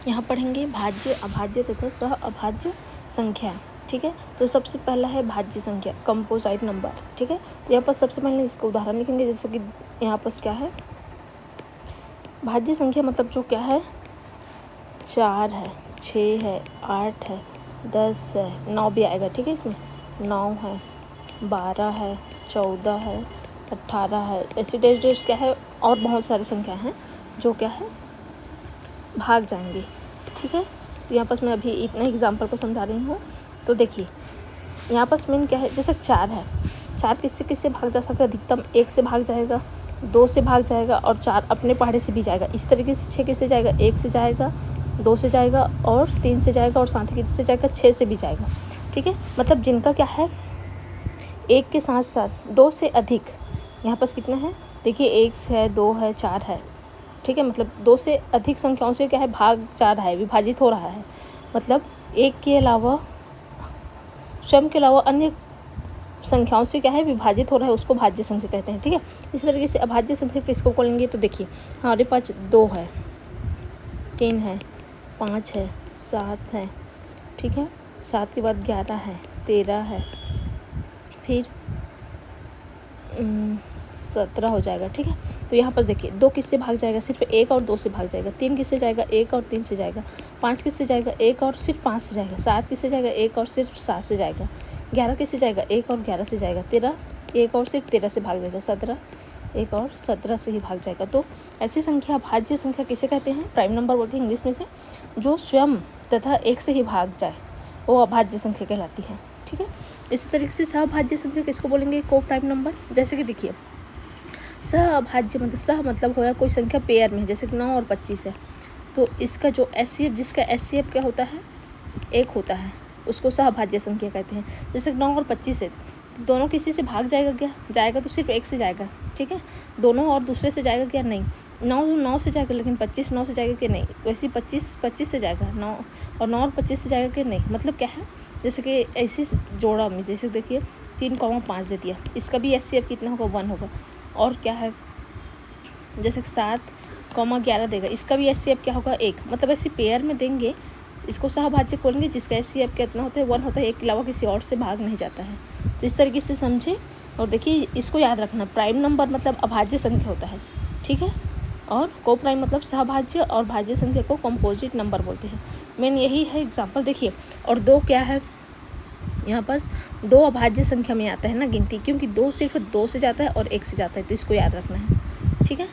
यहाँ पढ़ेंगे भाज्य, अभाज्य तथा सह अभाज्य संख्या। ठीक है, तो सबसे पहला है भाज्य संख्या, कंपोजिट नंबर। ठीक है, तो यहाँ पर सबसे पहले इसका उदाहरण लिखेंगे, जैसे कि यहाँ पर क्या है, भाज्य संख्या मतलब जो क्या है, 4 है, 6 है, 8 है, 10 है, 9 भी आएगा। ठीक है, इसमें 9 है, 12 है, 14 है, 18 है, ऐसे डेज क्या है, और बहुत सारी संख्या हैं जो क्या है भाग जाएंगे। ठीक है, तो यहाँ पर मैं अभी इतना एग्जाम्पल को समझा रही हूँ। तो देखिए यहाँ पर मेन क्या है, जैसे 4 है, 4 किससे किससे भाग जा सकता है, अधिकतम 1 से भाग जाएगा, 2 से भाग जाएगा और 4 अपने पहाड़े से भी जाएगा। इस तरीके से 6 किससे जाएगा, 1 से जाएगा, 2 से जाएगा और 3 से जाएगा और साथ ही किससे जाएगा, 6 से भी जाएगा। ठीक है, मतलब जिनका क्या है 1 के साथ साथ 2 से अधिक, यहाँ पर कितना है देखिए, 1 है, 2 है, 4 है। ठीक है, मतलब 2 से अधिक संख्याओं से क्या है भाग जा रहा है, विभाजित हो रहा है, मतलब 1 के अलावा स्वयं के अलावा अन्य संख्याओं से क्या है विभाजित हो रहा है, उसको भाज्य संख्या कहते हैं। ठीक है, इसी तरीके से अभाज्य संख्या किसको बोलेंगे, तो देखिए हमारे पास 2 है, 3 है, 5 है, 7 है। ठीक है, 7 के बाद 11 है, 13 है, फिर 17 हो जाएगा। ठीक है, तो यहाँ पर देखिए 2 किससे भाग जाएगा, सिर्फ 1 और 2 से भाग जाएगा। 3 किससे जाएगा, 1 और 3 से जाएगा। 5 किससे जाएगा, 1 और सिर्फ 5 से जाएगा। 7 किससे जाएगा, 1 और सिर्फ 7 से जाएगा। 11 किससे जाएगा, 1 और 11 से जाएगा। 13 1 और सिर्फ 13 से भाग जाएगा। 17 1 और 17 से ही भाग जाएगा। तो ऐसी संख्या भाज्य संख्या किसे कहते हैं, प्राइम नंबर बोलते हैं इंग्लिश में से, जो स्वयं तथा 1 से ही भाग जाए वो अभाज्य संख्या कहलाती है। ठीक है, इसी तरीके से सहभाज्य संख्या किसको बोलेंगे, को प्राइम नंबर। जैसे कि देखिए सहअभाज्य मतलब सह मतलब होया कोई संख्या पेयर में, जैसे कि 9 और 25 है, तो इसका जो एचसीएफ, जिसका एचसीएफ क्या होता है 1 होता है, उसको सहभाज्य संख्या कहते हैं। जैसे 9 और 25 है, तो दोनों किसी से भाग जाएगा क्या, जाएगा तो सिर्फ 1 से जाएगा। ठीक है, दोनों और दूसरे से जाएगा क्या, नहीं। 9 से जाएगा, लेकिन 25 9 से जाएगा कि नहीं, वैसे 25 से जाएगा, 9 और 25 से जाएगा कि नहीं। मतलब क्या है, जैसे कि ऐसी जोड़ा में, जैसे देखिए 3,5 दे दिया, इसका भी एचसीएफ कितना होगा, 1 होगा। और क्या है, जैसे 7,11 देगा, इसका भी एचसीएफ क्या होगा, 1। मतलब ऐसे पेयर में देंगे, इसको सहभाज्य बोलेंगे, जिसका एचसीएफ कितना होता है, 1 होता है, 1 के अलावा किसी और से भाग नहीं जाता है। तो इस तरीके से समझे, और देखिए इसको याद रखना, प्राइम नंबर मतलब अभाज्य संख्या होता है। ठीक है, और को प्राइम मतलब सहभाज्य, और भाज्य संख्या को कंपोजिट नंबर बोलते हैं। मेन यही है एग्जाम्पल। देखिए, और 2 क्या है, यहाँ पर 2 अभाज्य संख्या में आता है ना गिनती, क्योंकि 2 सिर्फ 2 से जाता है और 1 से जाता है, तो इसको याद रखना है। ठीक है।